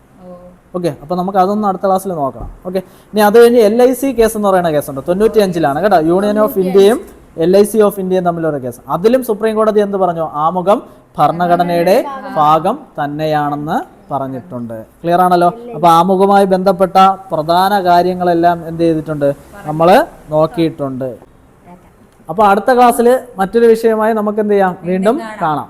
ഓക്കെ, അപ്പോൾ നമുക്ക് അതൊന്നും അടുത്ത ക്ലാസ്സിൽ നോക്കാം. ഓക്കെ, ഇനി അത് കഴിഞ്ഞ് LIC കേസ് എന്ന് പറയുന്ന കേസുണ്ട്. 95-ലാണ് കേട്ടോ. യൂണിയൻ ഓഫ് ഇന്ത്യയും LIC ഓഫ് ഇന്ത്യയും തമ്മിലൊരു കേസ്. അതിലും സുപ്രീം കോടതി എന്ത് പറഞ്ഞു, ആമുഖം ഭരണഘടനയുടെ ഭാഗം തന്നെയാണെന്ന് പറഞ്ഞിട്ടുണ്ട്. ക്ലിയർ ആണല്ലോ? അപ്പൊ ആമുഖവുമായി ബന്ധപ്പെട്ട പ്രധാന കാര്യങ്ങളെല്ലാം എന്ത് ചെയ്തിട്ടുണ്ട്, നമ്മൾ നോക്കിയിട്ടുണ്ട്. അപ്പോൾ അടുത്ത ക്ലാസ്സിൽ മറ്റൊരു വിഷയമായി നമുക്ക് എന്ത് ചെയ്യാം, വീണ്ടും കാണാം.